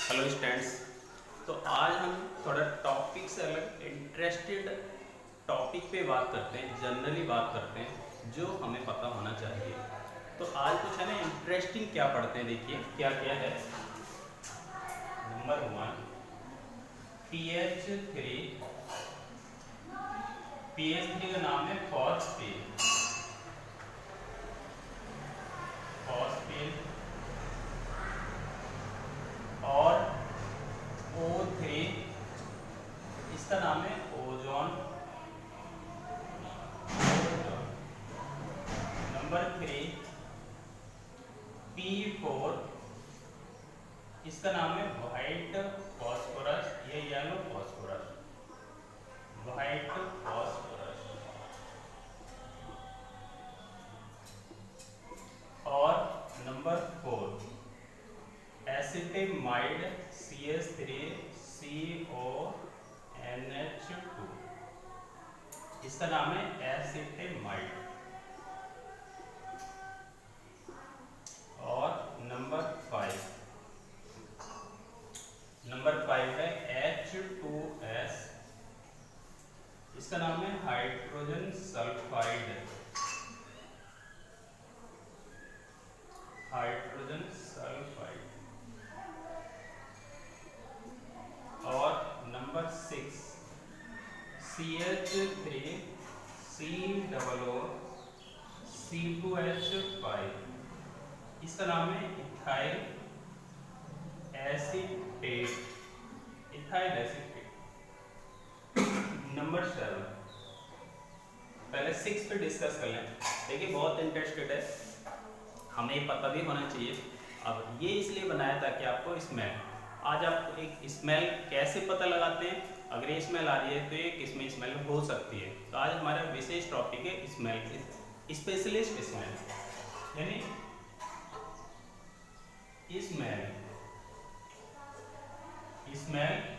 Hello students. तो आज हम थोड़ा टॉपिक से अलग इंटरेस्टेड टॉपिक पे बात करते हैं, जनरली बात करते हैं जो हमें पता होना चाहिए। तो आज कुछ है ना इंटरेस्टिंग क्या पढ़ते हैं, देखिए क्या क्या है। नंबर 1, पीएच3। पीएच3 का नाम है फॉस्फेट। फॉस्फेट और O3 इसका नाम है ओजोन। नंबर 3, P4 इसका नाम है व्हाइट फॉस्फोरस, ये येलो फॉस्फोरस, व्हाइट फॉस्फोरस। और नंबर 4, एसिटेमाइड CH3CONH2 इसका नाम है एसिटेमाइड। और नंबर 5 है H2S इसका नाम है हाइड्रोजन सल्फाइड। Hydrogen sulphide. और नंबर 6, CH3COOC2H5 इसका नाम है ethyl acetate. Ethyl acetate. Number 7, पहले 6 पे डिस्कस कर लें। देखिए बहुत इंटरेस्टेड है, हमें पता भी होना चाहिए। अब ये इसलिए बनाया था कि आपको स्मेल, आज आपको एक स्मेल कैसे पता लगाते हैं। अगर ये स्मेल आ रही है तो ये किसमें स्मेल हो सकती है। तो आज हमारा विशेष टॉपिक है स्मेल, स्पेशलिस्ट स्मेल, यानी स्मेल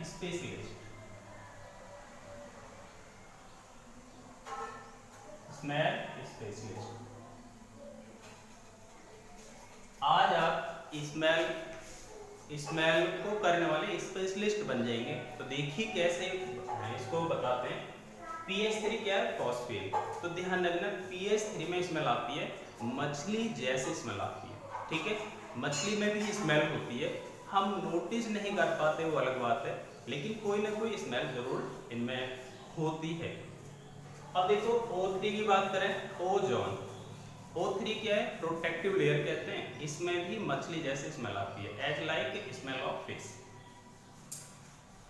स्पेशलिस्ट। Smell specialist. आज आप स्मेल को करने वाले स्पेशलिस्ट बन जाएंगे। तो देखिए कैसे इसको बताते हैं। पीएच3 क्या है? फॉस्फेट। तो ध्यान रखना, पीएच3 में स्मेल आती है मछली जैसी स्मेल आती है, ठीक है। मछली में भी स्मेल होती है, हम नोटिस नहीं कर पाते, वो अलग बात है, लेकिन कोई ना कोई स्मेल जरूर इनमें होती है। अब देखो O3 की बात करें, ओजोन। O3 क्या है? प्रोटेक्टिव लेयर कहते हैं। इसमें भी मछली जैसी स्मेल आती है, as like smell of fish.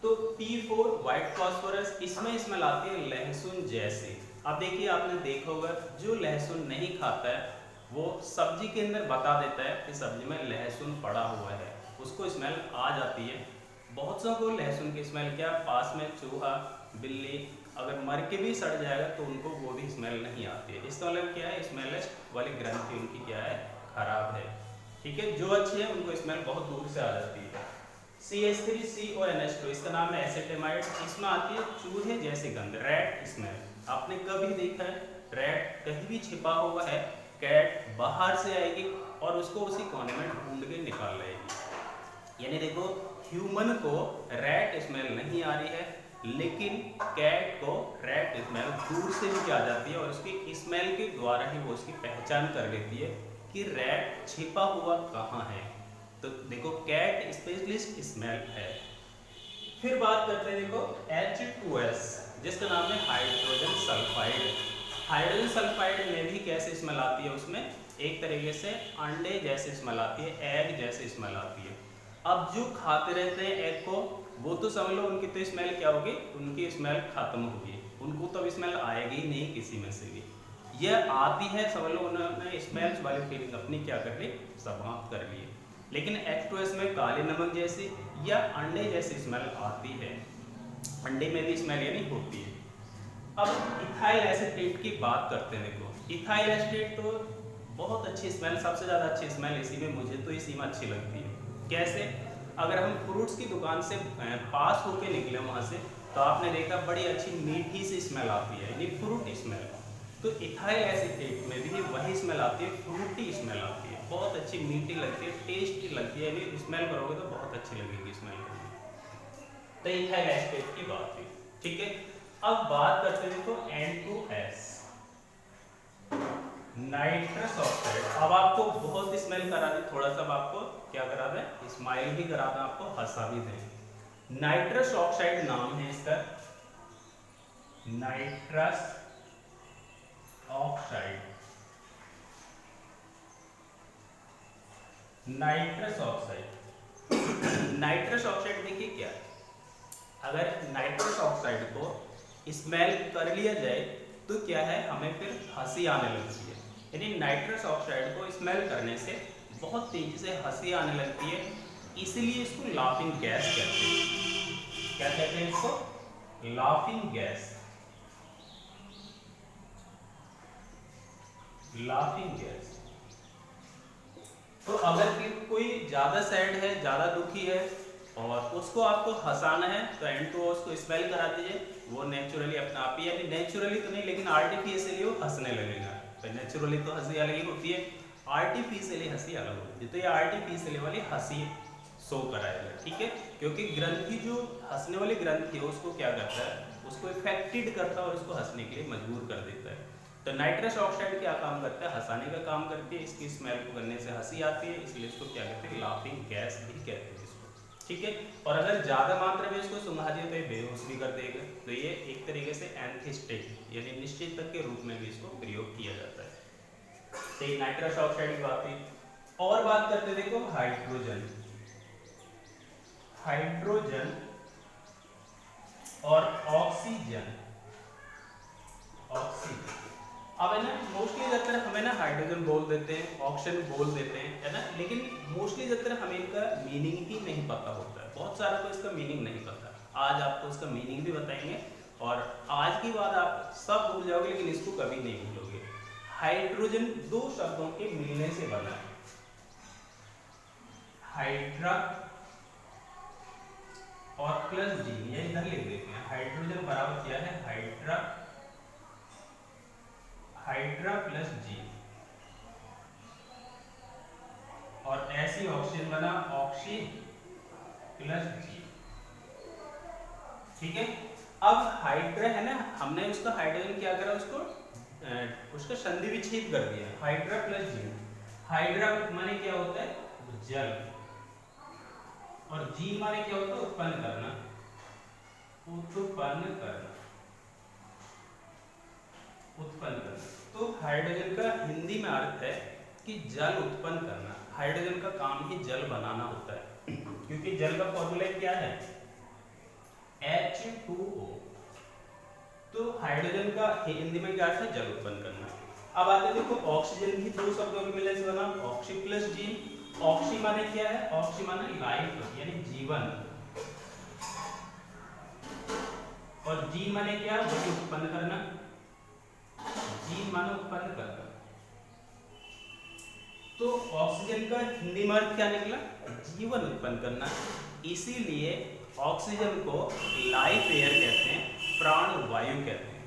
तो P4 व्हाइट फॉस्फोरस, इसमें स्मेल आती है लहसुन जैसी। अब देखिए आपने देखा होगा, जो लहसुन नहीं खाता है वो सब्जी के अंदर बता देता है कि सब्जी में लहसुन पड़ा हुआ है, उसको स्मेल आ जाती है। बहुत सौ को लहसुन की स्मेल क्या, पास में चूहा बिल्ली अगर मर के भी सड़ जाएगा तो उनको वो भी स्मेल नहीं आती है। इसका मतलब क्या है, स्मेलिस्ट वाली ग्रंथि उनकी क्या है, खराब है, ठीक है। जो अच्छी है उनको स्मेल बहुत दूर से आ जाती है। CH3CONH2 इसका नाम है एसिटेमाइड। इसमें आती है चूहे जैसी गंध, रैट स्मेल। आपने कभी देखा है रैट कहीं भी छिपा हुआ है, कैट बाहर से आएगी और उसको उसी कोने में ढूंढ के निकाल लेगी। यानी देखो, ह्यूमन को रैट स्मेल नहीं आ रही है, लेकिन कैट को रैट स्मेल दूर से भी आ जाती है और उसकी स्मेल के द्वारा ही वो उसकी पहचान कर लेती है कि रैट छिपा हुआ कहाँ है। तो देखो कैट स्पेशलिस्ट स्मेल है। फिर बात करते हैं, देखो H2S जिसका नाम है हाइड्रोजन सल्फाइड। हाइड्रोजन सल्फाइड में भी कैसे स्मेल आती है, उसमें एक तरीके से अंडे जैसे स्मेल आती है, एग जैसे स्मेल आती है। अब जो खाते रहते हैं एग को, वो तो समझ लो उनकी तो स्मेल क्या होगी, उनकी स्मेल खत्म होगी, उनको तो स्मेल आएगी ही नहीं किसी में से भी। यह आती है, समझ लो उन्होंने स्मेल्स वाली फीलिंग अपनी क्या कर ली, समाप्त कर ली। लेकिन H2S में काले नमक जैसी या अंडे जैसी स्मेल आती है, अंडे में भी स्मेल यानी होती है। अब इथाइल एसीटेट की बात करते हैं। देखो इथाइल एसीटेट तो बहुत अच्छी स्मेल, सबसे ज़्यादा अच्छी स्मेल इसी में, मुझे तो इसी में अच्छी लगती है। कैसे? अगर हम फ्रूट्स की दुकान से पास होके निकले वहाँ से, तो आपने देखा बड़ी अच्छी मीठी सी स्मेल आती है, यानी फ्रूट स्मेल। तो इथाइल एसीटेट में भी वही स्मेल आती है, फ्रूटी स्मेल आती है, बहुत अच्छी मीठी लगती है, टेस्टी लगती है, यानी स्मेल करोगे तो बहुत अच्छी लगेगी स्मेल करने। तो इथाइल एस्टेट की बात हुई, ठीक है। अब बात करते हैं देखो N2S नाइट्रस ऑक्साइड। अब आपको बहुत स्मेल करा दी, थोड़ा सा आपको क्या करा दें, स्माइल भी करा दें, आपको हंसा भी दें। नाइट्रस ऑक्साइड नाम है इसका, nitrous oxide, nitrous oxide. Nitrous oxide देखिए क्या, अगर नाइट्रस ऑक्साइड को स्मेल कर लिया जाए तो क्या है, हमें फिर हंसी आने लगती है। यानी नाइट्रस ऑक्साइड को स्मेल करने से बहुत तेजी से हंसी आने लगती है, इसीलिए इसको लाफिंग गैस कहते हैं। क्या कहते हैं इसको? Laughing gas, laughing gas. तो अगर कोई ज्यादा सैड है, ज्यादा दुखी है और उसको आपको हंसाना है तो N2O को स्मेल करा दीजिए, वो नेचुरली अपने आप ही, यानी नेचुरली तो नहीं लेकिन आर्टिफिशियली वो हंसने लगेगा। तो नेचुरली तो हंसी अलग ही होती है, आर्टिफिशियली हंसी अलग होती है। तो ये आर्टिफिशियली वाली हंसी शो कराएगा, ठीक है, क्योंकि ग्रंथि जो हंसने वाली ग्रंथि है उसको क्या करता है, उसको इफेक्टेड करता है और उसको हंसने के लिए मजबूर कर देता है। तो नाइट्रस ऑक्साइड क्या काम करता है, हंसाने का काम करती है, इसकी स्मेल को करने से हंसी आती है, इसलिए इसको क्या कहते हैं, लाफिंग गैस भी कहते हैं इसको, ठीक है। और अगर ज्यादा मात्रा में इसको सुंघा दिए तो ये बेहोश भी कर देगा। तो ये एक तरीके से एंथीस्टेट यानी निश्चित तक के रूप में भी इसको प्रयोग किया जाता है। तो ये नाइट्रस ऑक्साइड की बात हुई। और बात करते देखो हाइड्रोजन, हाइड्रोजन और ऑक्सीजन, ऑक्सीजन। अब है ना मोस्टली ज्यादातर हमें ना हाइड्रोजन बोल देते हैं, ऑक्सीजन बोल देते हैं, है ना, लेकिन मोस्टली ज्यादातर हमें इनका मीनिंग ही नहीं पता होता है, बहुत सारा को इसका मीनिंग नहीं पता। आज आपको इसका मीनिंग भी बताएंगे और आज की बात आप सब भूल जाओगे लेकिन इसको कभी नहीं भूलोगे। हाइड्रोजन दो शब्दों के मिलने से बना है, हाइड्रा और प्लस जी, ये इधर लिख देते हैं। हाइड्रोजन बराबर क्या है, हाइड्रा, हाइड्रा प्लस जी, और ऐसी ऑक्सीजन बना ऑक्सी प्लस जी, ठीक है। अब हाइड्रा है ना, हमने उसका हाइड्रोजन क्या करा, उसका संधि विच्छेद कर दिया, हाइड्रा प्लस जी। हाइड्रा माने क्या होता है, जल, और जी माने क्या होता है, उत्पन्न करना, उत्पन्न करना, उत्पन्न करना। तो हाइड्रोजन का हिंदी में अर्थ है कि जल उत्पन्न करना। हाइड्रोजन का काम ही जल बनाना होता है, क्योंकि जल का फॉर्मूला क्या है, H2O। तो हाइड्रोजन का हिंदी में क्या अर्थ है, जल उत्पन्न करना। अब आते देखो ऑक्सीजन भी दो शब्दों के मिलने से बना, ऑक्सी प्लस जी। ऑक्सी माने क्या है, ऑक्सी माने लाइफ यानी जीवन, और जी माने क्या, वही उत्पन्न करना, जी माने उत्पन्न करना। तो ऑक्सीजन का हिंदी में अर्थ क्या निकला, जीवन उत्पन्न करना, इसीलिए ऑक्सीजन को लाइफ एयर कहते हैं, प्राण वायु कहते हैं,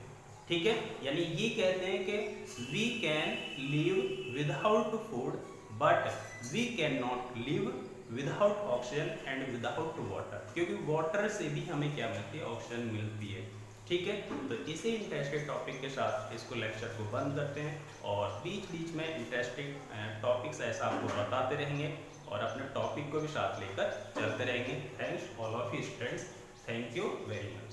ठीक है। यानी ये कहते हैं कि we can live without food but we can not live without oxygen and without water, क्योंकि वाटर से भी हमें क्या मिलती है, ऑक्सीजन मिलती है, ठीक है। तो इसी इंटरेस्टेड टॉपिक के साथ इसको लेक्चर को बंद करते हैं और बीच बीच में इंटरेस्टिंग टॉपिक्स ऐसा आपको बताते रहेंगे और अपने टॉपिक को भी साथ लेकर चलते रहेंगे। Thanks all of you students, thank you very much.